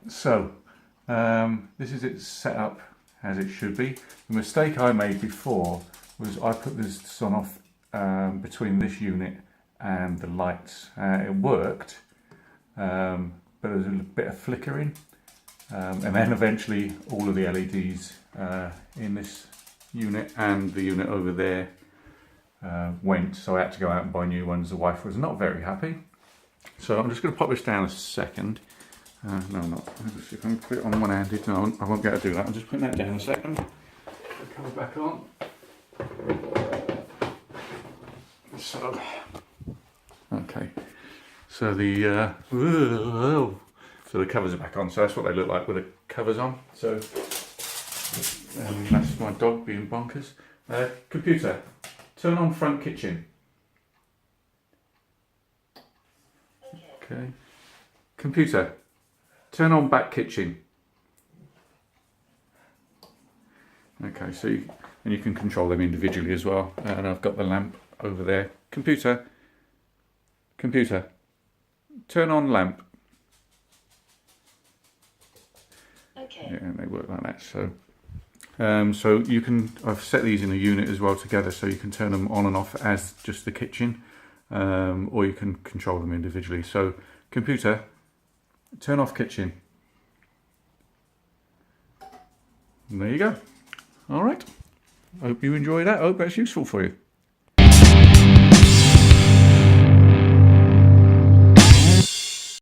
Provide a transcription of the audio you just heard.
So this is it set up as it should be. The mistake I made before was I put this Sonoff between this unit and the lights. It worked, but there was a bit of flickering, and then eventually all of the LEDs in this unit and the unit over there went, so I had to go out and buy new ones. The wife was not very happy. So I'm just going to pop this down a second. No, I'm not. Let's see if I can put it on one-handed. No, I won't be able to do that. I'm just putting that down a second. Put the cover back on. So, okay. So the covers are back on. So that's what they look like with the covers on. So that's my dog being bonkers. Computer, turn on front kitchen. Okay. Computer, turn on back kitchen. Okay, so you can control them individually as well. And I've got the lamp over there. Computer, turn on lamp. Okay. Yeah, and they work like that. So, so you can. I've set these in a unit as well together, so you can turn them on and off as just the kitchen, or you can control them individually. So, computer, turn off kitchen. And there you go. All right. I hope you enjoy that. I hope that's useful for you.